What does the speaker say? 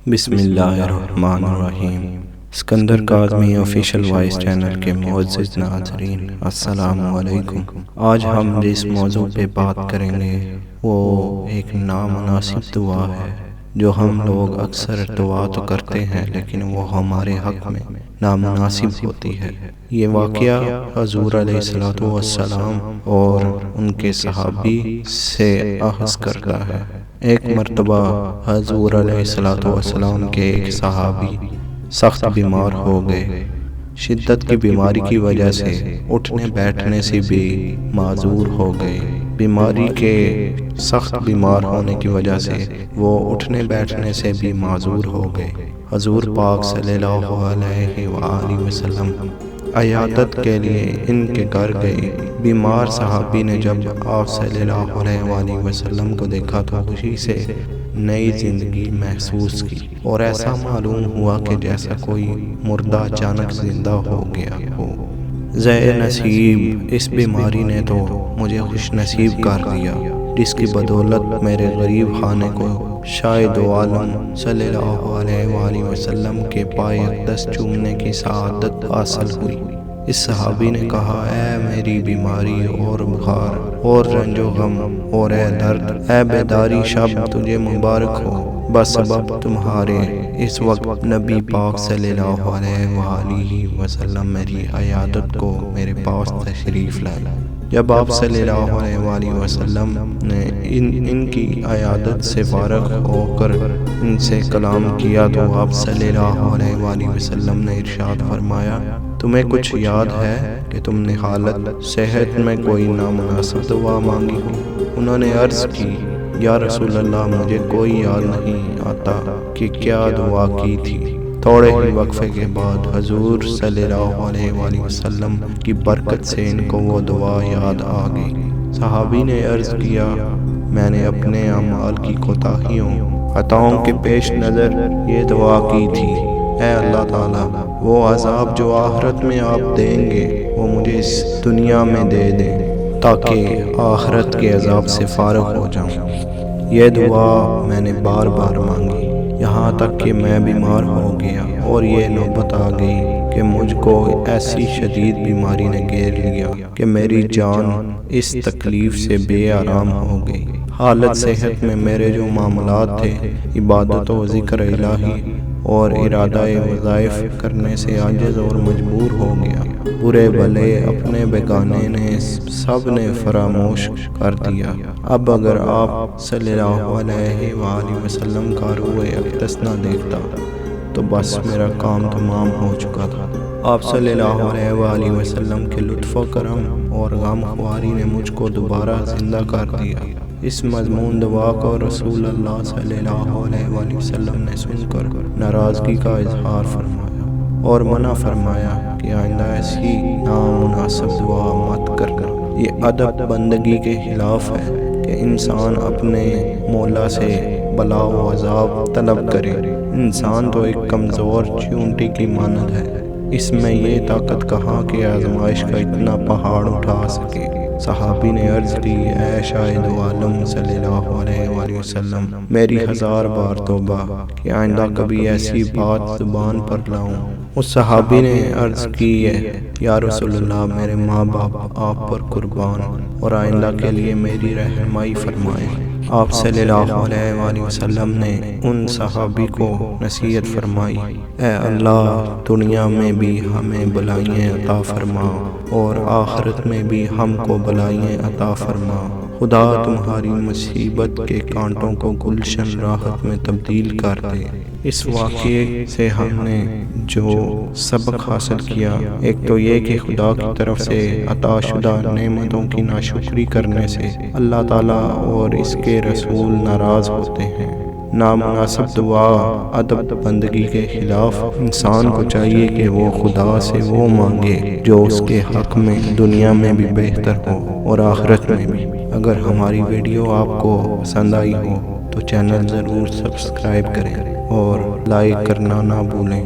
بسم اللہ الرحمن الرحیم۔ Iskandar Kazmi official voice channel کے معزز ناظرین، السلام علیکم۔ آج ہم جس موضوع پہ بات کریں گے وہ ایک نامناسب دعا ہے جو ہم لوگ اکثر دعا تو کرتے ہیں لیکن وہ ہمارے حق میں نامناسب ہوتی ہے۔ یہ واقعہ حضور علیہ السلام اور ان کے صحابی سے اخذ کردہ ہے۔ ایک مرتبہ حضور علیہ السلام کے ایک صحابی سخت بیمار ہو گئے۔ شدت کی بیماری کی وجہ سے اٹھنے بیٹھنے سے بھی معذور ہو گئے۔ بیماری کے سخت بیمار ہونے کی وجہ سے وہ اٹھنے بیٹھنے سے بھی معذور ہو گئے۔ حضور پاک صلی اللہ علیہ وآلہ وسلم عیادت کے لیے ان کے گھر گئے۔ بیمار صحابی نے جب آپ صلی اللہ علیہ وآلہ وسلم کو دیکھا تو خوشی سے نئی زندگی محسوس کی اور ایسا معلوم ہوا کہ جیسا کوئی مردہ اچانک زندہ ہو گیا ہو۔ زے نصیب اس بیماری نے تو مجھے خوش نصیب کر دیا، جس کی بدولت میرے غریب خانے کو شاہد عالم صلی اللہ علیہ وآلہ وسلم کے پائے اقدس چومنے کی سعادت حاصل ہوئی۔ اس صحابی نے کہا، اے میری بیماری اور بخار اور رنج و غم اور اے درد، اے بیداری شب تجھے مبارک ہو، بسبب تمہارے اس وقت نبی پاک صلی اللہ علیہ وآلہ وسلم میری عیادت کو میرے پاس تشریف لائے۔ جب آپ صلی اللہ علیہ وآلہ وسلم نے ان کی عیادت سے فارغ ہو کر ان سے کلام کیا تو آپ صلی اللہ علیہ وآلہ وسلم نے ارشاد فرمایا، تمہیں کچھ یاد ہے کہ تم نے حالت صحت میں کوئی نامناسب دعا مانگی ہو؟ انہوں نے عرض کی، یا رسول اللہ مجھے کوئی یاد نہیں آتا کہ کیا دعا کی تھی۔ تھوڑے ہی وقفے کے بعد حضور صلی اللہ علیہ وآلہ وسلم کی برکت سے ان کو وہ دعا یاد آ گئی۔ صحابی نے عرض کیا، میں نے اپنے اعمال کی کوتاہیوں خطاؤں کے پیش نظر یہ دعا کی تھی، اے اللہ تعالیٰ وہ عذاب جو آخرت میں آپ دیں گے وہ مجھے اس دنیا میں دے دیں تاکہ آخرت کے عذاب سے فارغ ہو جاؤں۔ یہ دعا میں نے بار بار مانگی یہاں تک کہ میں بیمار ہو گیا اور یہ نوبت آ گئی کہ مجھ کو ایسی شدید بیماری نے گھیر لیا کہ میری جان اس تکلیف سے بے آرام ہو گئی۔ حالت صحت میں میرے جو معاملات تھے، عبادت و ذکر الہی اور ارادہ وظائف کرنے سے عاجز اور مجبور ہو گیا۔ برے بھلے اپنے بیگانے نے سب نے فراموش کر دیا۔ اب اگر آپ صلی اللہ علیہ وآلہ وسلم کا روح اقدس نہ دیکھتا تو بس میرا کام تمام ہو چکا تھا۔ آپ صلی اللہ علیہ وآلہ وسلم کے لطف و کرم اور غم خواری نے مجھ کو دوبارہ زندہ کر دیا۔ اس مضمون دعا کو رسول اللہ صلی اللہ علیہ وآلہ وسلم نے سن کر ناراضگی کا اظہار فرمایا اور منع فرمایا کہ آئندہ ایسی نامناسب دعا مت کرنا۔ یہ ادب بندگی کے خلاف ہے کہ انسان اپنے مولا سے بلا و عذاب طلب کرے۔ انسان تو ایک کمزور چیونٹی کی مانند ہے، اس میں یہ طاقت کہاں کہ آزمائش کا اتنا پہاڑ اٹھا سکے۔ صحابی نے عرض کی، اے شاہد عالم صلی اللہ علیہ وآلہ وسلم میری 1000 بار توبہ کہ آئندہ کبھی ایسی بات زبان پر لاؤں۔ اس صحابی نے عرض کی، یا رسول اللہ میرے ماں باپ آپ پر قربان اور آئندہ کے لیے میری رہنمائی فرمائیں۔ آپ صلی اللہ علیہ وآلہ وسلم نے ان صحابی کو نصیحت فرمائی، اے اللہ دنیا میں بھی ہمیں بلائیں عطا فرما اور آخرت میں بھی ہم کو بلائیں عطا فرما۔ خدا تمہاری مصیبت کے کانٹوں کو گلشن راحت میں تبدیل کر دے۔ اس واقعے سے ہم نے جو سبق حاصل کیا، ایک تو یہ کہ خدا کی طرف سے عطا شدہ نعمتوں کی ناشکری کرنے سے اللہ تعالیٰ اور اس کے رسول ناراض ہوتے ہیں۔ نامناسب دعا ادب بندگی کے خلاف۔ انسان کو چاہیے کہ وہ خدا سے وہ مانگے جو اس کے حق میں دنیا میں بھی بہتر ہو اور آخرت میں بھی۔ اگر ہماری ویڈیو آپ کو پسند آئی ہو تو چینل ضرور سبسکرائب کریں اور لائک کرنا نہ بھولیں۔